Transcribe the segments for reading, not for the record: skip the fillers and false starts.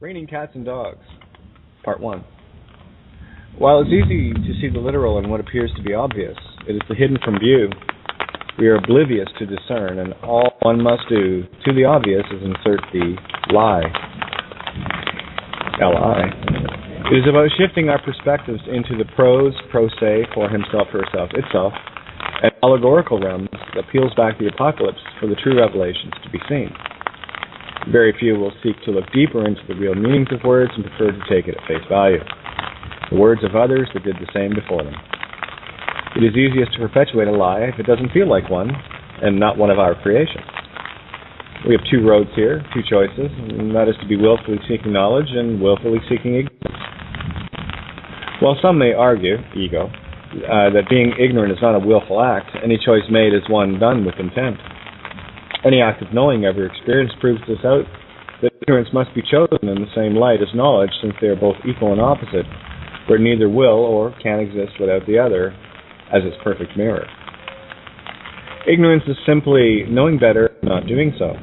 Raining Cats and Dogs, Part 1. While it's easy to see the literal in what appears to be obvious, it is the hidden from view we are oblivious to discern, and all one must do to the obvious is insert the lie, L-I. It is about shifting our perspectives into the prose se, for himself, herself, itself, and allegorical realms that peels back the apocalypse for the true revelations to be seen. Very few will seek to look deeper into the real meanings of words and prefer to take it at face value. The words of others that did the same before them. It is easiest to perpetuate a lie if it doesn't feel like one, and not one of our creations. We have two roads here, two choices, and that is to be willfully seeking knowledge and willfully seeking ignorance. While some may argue, ego, that being ignorant is not a willful act, any choice made is one done with intent. Any act of knowing ever experienced proves this out, that ignorance must be chosen in the same light as knowledge, since they are both equal and opposite, where neither will or can exist without the other as its perfect mirror. Ignorance is simply knowing better and not doing so.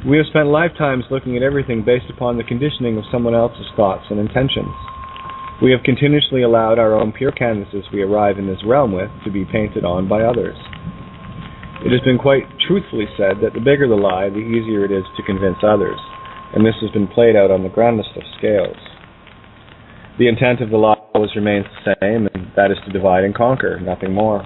We have spent lifetimes looking at everything based upon the conditioning of someone else's thoughts and intentions. We have continuously allowed our own pure canvases we arrive in this realm with to be painted on by others. It has been quite truthfully said that the bigger the lie, the easier it is to convince others, and this has been played out on the grandest of scales. The intent of the lie always remains the same, and that is to divide and conquer, nothing more.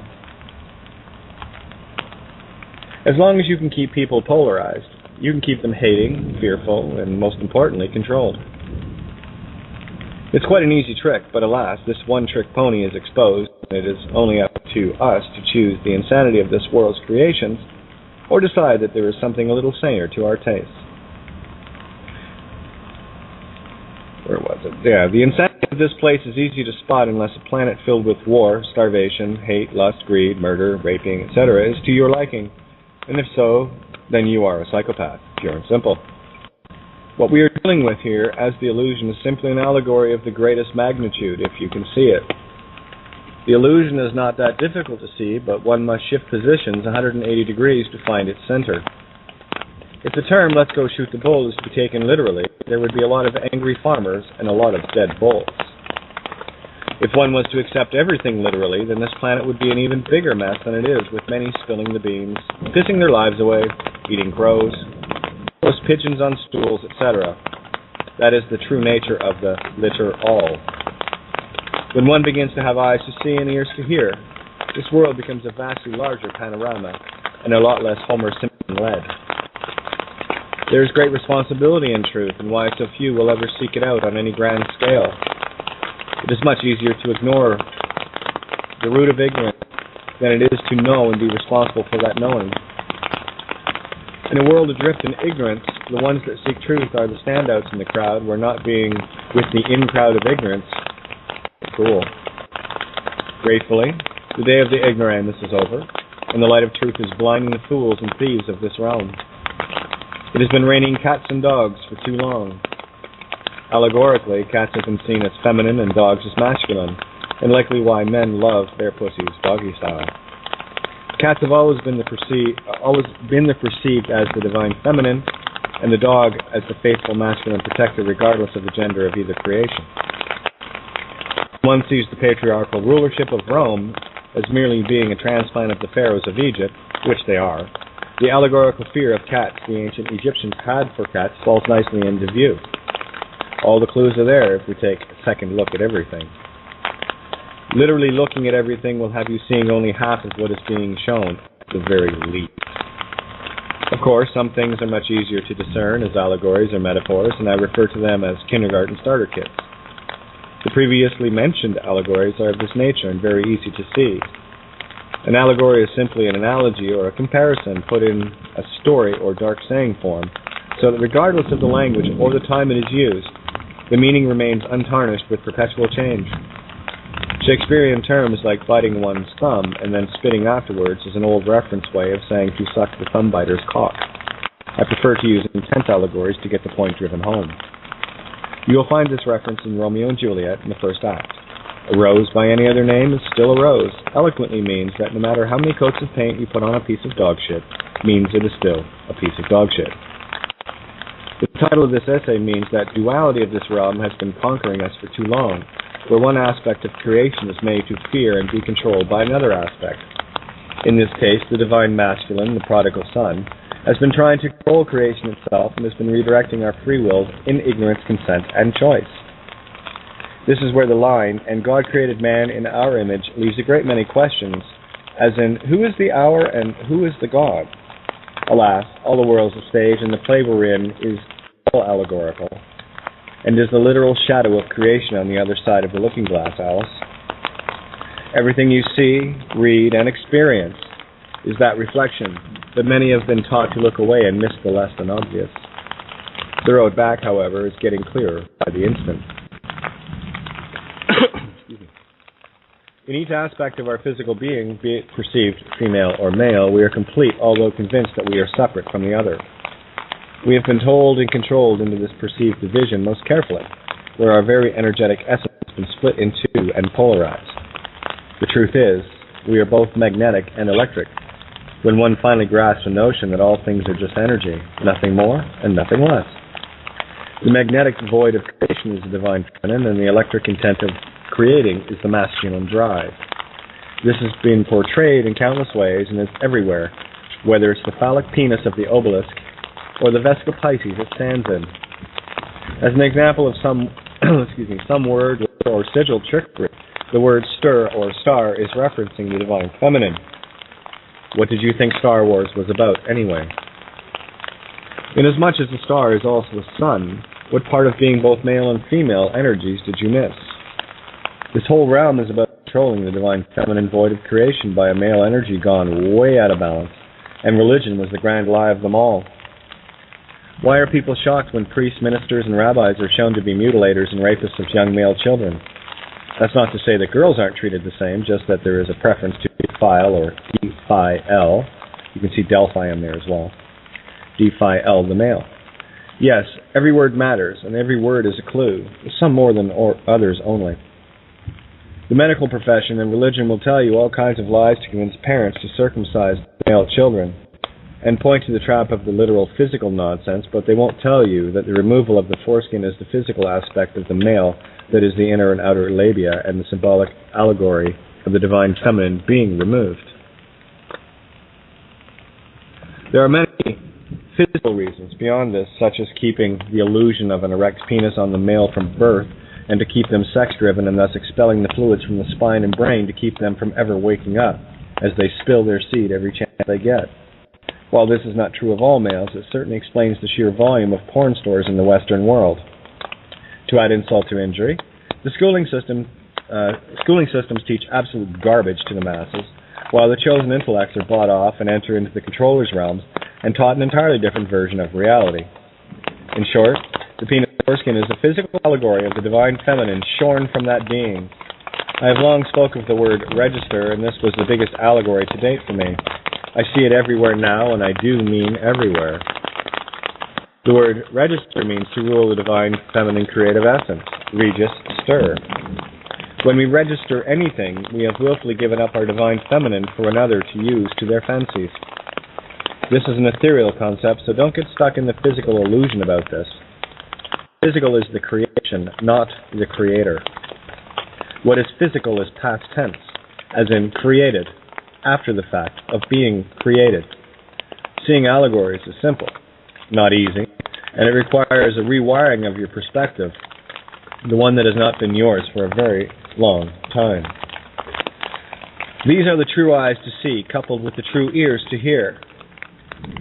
As long as you can keep people polarized, you can keep them hating, fearful, and most importantly, controlled. It's quite an easy trick, but alas, this one-trick pony is exposed, and it is only up to us to choose the insanity of this world's creations, or decide that there is something a little saner to our tastes. Where was it? Yeah, the insanity of this place is easy to spot unless a planet filled with war, starvation, hate, lust, greed, murder, raping, etc. is to your liking, and if so, then you are a psychopath, pure and simple. What we are dealing with here as the illusion is simply an allegory of the greatest magnitude, if you can see it. The illusion is not that difficult to see, but one must shift positions 180 degrees to find its center. If the term "let's go shoot the bull" is to be taken literally, there would be a lot of angry farmers and a lot of dead bulls. If one was to accept everything literally, then this planet would be an even bigger mess than it is, with many spilling the beans, pissing their lives away, eating crows, most pigeons on stools, etc. That is the true nature of the litter all. When one begins to have eyes to see and ears to hear, this world becomes a vastly larger panorama and a lot less Homer Simpson-led. There is great responsibility in truth, and why so few will ever seek it out on any grand scale. It is much easier to ignore the root of ignorance than it is to know and be responsible for that knowing. In a world adrift in ignorance, the ones that seek truth are the standouts in the crowd, where not being with the in-crowd of ignorance is cool. Gratefully, the day of the ignoramus is over, and the light of truth is blinding the fools and thieves of this realm. It has been raining cats and dogs for too long. Allegorically, cats have been seen as feminine and dogs as masculine, and likely why men love their pussies doggy style. Cats have always been perceived as the divine feminine, and the dog as the faithful masculine protector, regardless of the gender of either creation. One sees the patriarchal rulership of Rome as merely being a transplant of the pharaohs of Egypt, which they are. The allegorical fear of cats the ancient Egyptians had for cats falls nicely into view. All the clues are there if we take a second look at everything. Literally looking at everything will have you seeing only half of what is being shown, at the very least. Of course, some things are much easier to discern as allegories or metaphors, and I refer to them as kindergarten starter kits. The previously mentioned allegories are of this nature and very easy to see. An allegory is simply an analogy or a comparison put in a story or dark saying form, so that regardless of the language or the time it is used, the meaning remains untarnished with perpetual change. Shakespearean terms like biting one's thumb and then spitting afterwards is an old reference way of saying to suck the thumb biter's cock. I prefer to use intense allegories to get the point driven home. You will find this reference in Romeo and Juliet in the first act. A rose by any other name is still a rose eloquently means that no matter how many coats of paint you put on a piece of dog shit, means it is still a piece of dog shit. The title of this essay means that duality of this realm has been conquering us for too long, where one aspect of creation is made to fear and be controlled by another aspect. In this case, the divine masculine, the prodigal son, has been trying to control creation itself and has been redirecting our free will in ignorance, consent, and choice. This is where the line, "and God created man in our image," leaves a great many questions, as in, who is the our and who is the God? Alas, all the world's a stage, and the play we're in is all allegorical, and is the literal shadow of creation on the other side of the looking glass, Alice. Everything you see, read, and experience is that reflection, but many have been taught to look away and miss the less than obvious. The road back, however, is getting clearer by the instant. In each aspect of our physical being, be it perceived female or male, we are complete, although convinced that we are separate from the other. We have been told and controlled into this perceived division most carefully, where our very energetic essence has been split in two and polarized. The truth is, we are both magnetic and electric, when one finally grasps the notion that all things are just energy, nothing more and nothing less. The magnetic void of creation is the divine feminine, and the electric intent of creating is the masculine drive. This has been portrayed in countless ways and is everywhere, whether it's the phallic penis of the obelisk or the Vesca Pisces it stands in. As an example of some some word or sigil trickery, the word stir or star is referencing the divine feminine. What did you think Star Wars was about, anyway? Inasmuch as the star is also the sun, what part of being both male and female energies did you miss? This whole realm is about controlling the divine feminine void of creation by a male energy gone way out of balance, and religion was the grand lie of them all. Why are people shocked when priests, ministers, and rabbis are shown to be mutilators and rapists of young male children? That's not to say that girls aren't treated the same, just that there is a preference to defile, or D-phi-L. You can see Delphi in there as well. D-phi-L, the male. Yes, every word matters, and every word is a clue, some more than others only. The medical profession and religion will tell you all kinds of lies to convince parents to circumcise male children, and point to the trap of the literal physical nonsense, but they won't tell you that the removal of the foreskin is the physical aspect of the male, that is the inner and outer labia, and the symbolic allegory of the divine feminine being removed. There are many physical reasons beyond this, such as keeping the illusion of an erect penis on the male from birth, and to keep them sex-driven and thus expelling the fluids from the spine and brain to keep them from ever waking up, as they spill their seed every chance they get. While this is not true of all males, it certainly explains the sheer volume of porn stores in the Western world. To add insult to injury, the schooling systems teach absolute garbage to the masses, while the chosen intellects are bought off and enter into the controller's realms and taught an entirely different version of reality. In short, the penis foreskin is a physical allegory of the divine feminine shorn from that being. I have long spoken of the word register, and this was the biggest allegory to date for me. I see it everywhere now, and I do mean everywhere. The word register means to rule the divine feminine creative essence, regis, stir. When we register anything, we have willfully given up our divine feminine for another to use to their fancies. This is an ethereal concept, so don't get stuck in the physical illusion about this. Physical is the creation, not the creator. What is physical is past tense, as in created, after the fact of being created. Seeing allegories is simple, not easy, and it requires a rewiring of your perspective, the one that has not been yours for a very long time. These are the true eyes to see, coupled with the true ears to hear.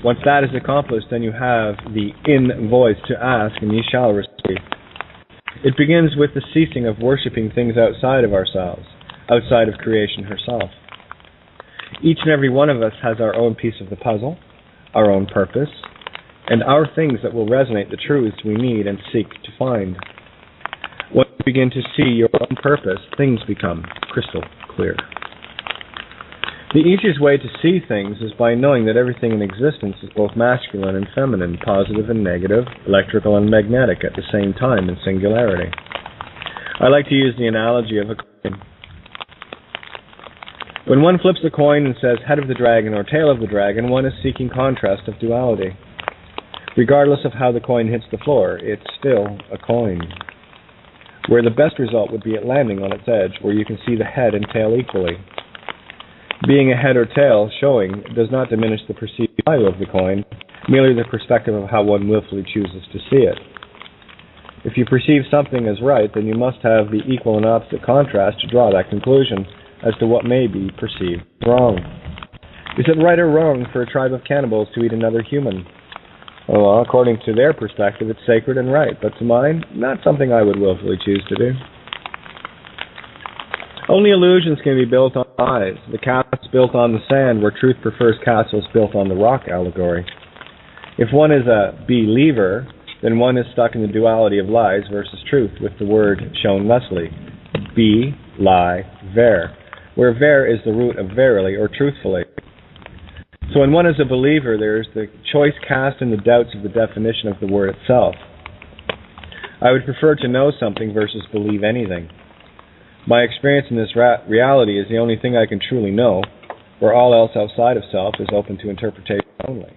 Once that is accomplished, then you have the in voice to ask, and ye shall receive. It begins with the ceasing of worshipping things outside of ourselves, outside of creation herself. Each and every one of us has our own piece of the puzzle, our own purpose, and our things that will resonate the truths we need and seek to find. Once you begin to see your own purpose, things become crystal clear. The easiest way to see things is by knowing that everything in existence is both masculine and feminine, positive and negative, electrical and magnetic at the same time in singularity. I like to use the analogy of a coin. When one flips a coin and says head of the dragon or tail of the dragon, one is seeking contrast of duality. Regardless of how the coin hits the floor, it's still a coin. Where the best result would be at landing on its edge, where you can see the head and tail equally. Being a head or tail showing does not diminish the perceived value of the coin, merely the perspective of how one willfully chooses to see it. If you perceive something as right, then you must have the equal and opposite contrast to draw that conclusion as to what may be perceived wrong. Is it right or wrong for a tribe of cannibals to eat another human? Well, according to their perspective, it's sacred and right, but to mine, not something I would willfully choose to do. Only illusions can be built on lies. The castles built on the sand, where truth prefers castles built on the rock allegory. If one is a believer, then one is stuck in the duality of lies versus truth, with the word shown lessly. Be, lie, ver, where ver is the root of verily or truthfully. So when one is a believer, there is the choice cast in the doubts of the definition of the word itself. I would prefer to know something versus believe anything. My experience in this reality is the only thing I can truly know, where all else outside of self is open to interpretation only.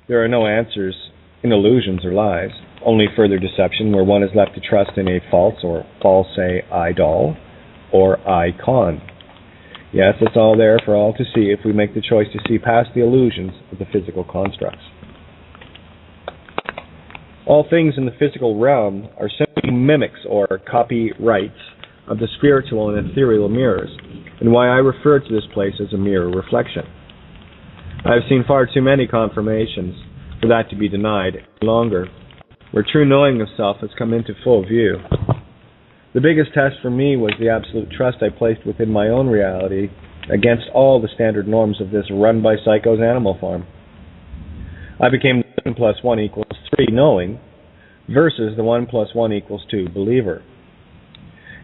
There are no answers in illusions or lies, only further deception where one is left to trust in a false or false idol or icon. Yes, it's all there for all to see if we make the choice to see past the illusions of the physical constructs. All things in the physical realm are simply mimics or copyrights of the spiritual and ethereal mirrors, and why I refer to this place as a mirror reflection. I have seen far too many confirmations for that to be denied any longer, where true knowing of self has come into full view. The biggest test for me was the absolute trust I placed within my own reality against all the standard norms of this run-by-psychos animal farm. I became the 1 plus 1 equals 3 knowing versus the 1 plus 1 equals 2 believer.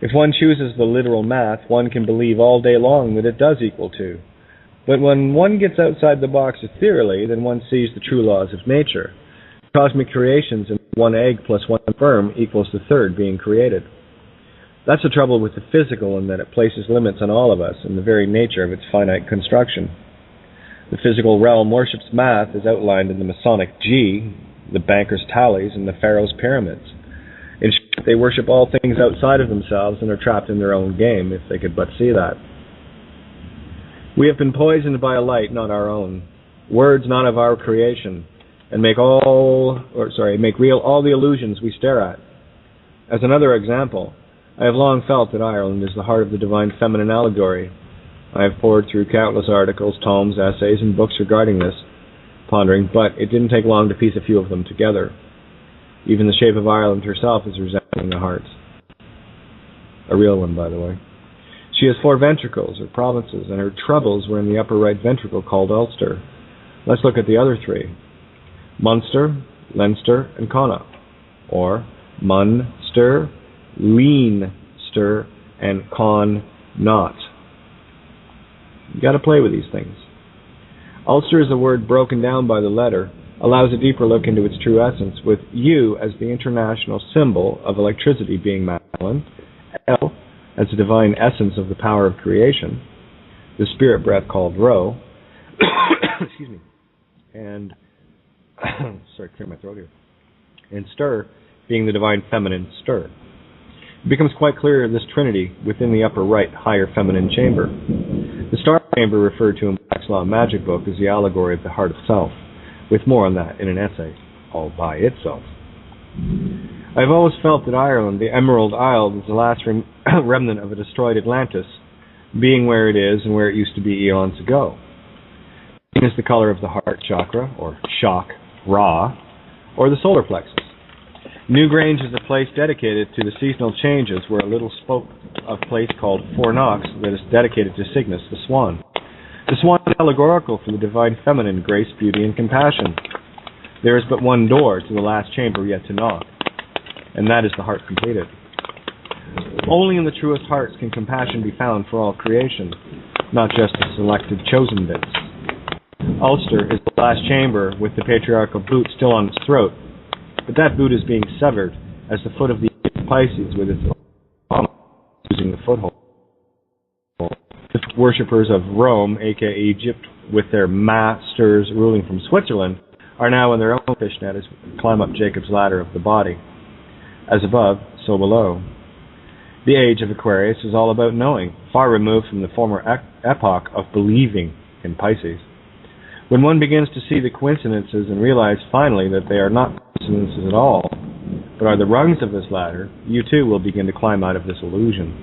If one chooses the literal math, one can believe all day long that it does equal 2. But when one gets outside the box ethereally, then one sees the true laws of nature. Cosmic creations in 1 egg plus 1 sperm equals the third being created. That's the trouble with the physical, in that it places limits on all of us in the very nature of its finite construction. The physical realm worships math as outlined in the Masonic G, the banker's tallies, and the pharaoh's pyramids. In short, they worship all things outside of themselves and are trapped in their own game, if they could but see that. We have been poisoned by a light not our own, words not of our creation, and make real all the illusions we stare at. As another example, I have long felt that Ireland is the heart of the divine feminine allegory. I have pored through countless articles, tomes, essays, and books regarding this, pondering, but it didn't take long to piece a few of them together. Even the shape of Ireland herself is resembling the hearts. A real one, by the way. She has 4 ventricles, or provinces, and her troubles were in the upper right ventricle called Ulster. Let's look at the other 3. Munster, Leinster, and Connaught, or Munster, Leinster, and Connaught. You got to play with these things. Ulster is a word broken down by the letter, allows a deeper look into its true essence, with U as the international symbol of electricity being masculine, L as the divine essence of the power of creation, the spirit breath called Ro, excuse me, and sorry, clear my throat here, and Stir being the divine feminine stir. It becomes quite clear this trinity within the upper right higher feminine chamber. The star chamber referred to in Black's Law Magic book is the allegory of the heart of self, with more on that in an essay all by itself. I've always felt that Ireland, the Emerald Isle, is the last remnant of a destroyed Atlantis, being where it is and where it used to be eons ago. Green is the color of the heart chakra, or shock, ra, or the solar plexus. Newgrange is a place dedicated to the seasonal changes, where a little spoke of place called Fornox that is dedicated to Cygnus, the swan. The swan is allegorical for the divine feminine, grace, beauty, and compassion. There is but one door to the last chamber yet to knock, and that is the heart completed. Only in the truest hearts can compassion be found for all creation, not just the selected chosen bits. Ulster is the last chamber with the patriarchal boot still on its throat, but that boot is being severed as the foot of the Pisces with its losing the foothold. The worshippers of Rome, aka Egypt, with their masters ruling from Switzerland, are now in their own fishnet as we climb up Jacob's ladder of the body. As above, so below. The age of Aquarius is all about knowing, far removed from the former epoch of believing in Pisces. When one begins to see the coincidences and realize finally that they are not coincidences at all, but are the rungs of this ladder, you too will begin to climb out of this illusion.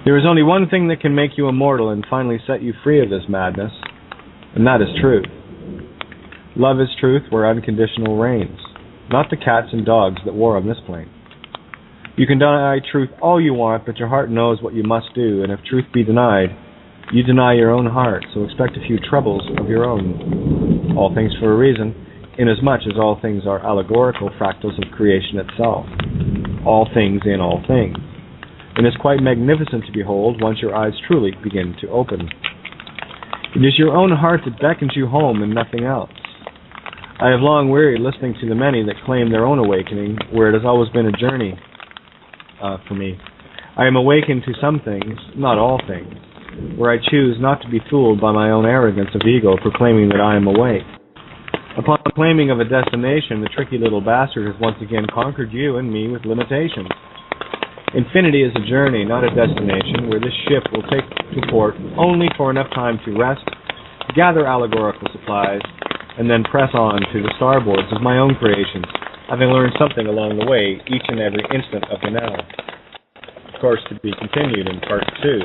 There is only one thing that can make you immortal and finally set you free of this madness, and that is truth. Love is truth where unconditional reigns, not the cats and dogs that war on this plane. You can deny truth all you want, but your heart knows what you must do, and if truth be denied, you deny your own heart, so expect a few troubles of your own. All things for a reason, inasmuch as all things are allegorical fractals of creation itself. All things in all things. And it's quite magnificent to behold once your eyes truly begin to open. It is your own heart that beckons you home and nothing else. I have long wearied listening to the many that claim their own awakening, where it has always been a journey for me. I am awakened to some things, not all things, where I choose not to be fooled by my own arrogance of ego proclaiming that I am awake. Upon claiming of a destination, the tricky little bastard has once again conquered you and me with limitations. Infinity is a journey, not a destination, where this ship will take to port only for enough time to rest, gather allegorical supplies, and then press on to the starboards of my own creations, having learned something along the way each and every instant of the now. Of course, to be continued in Part 2.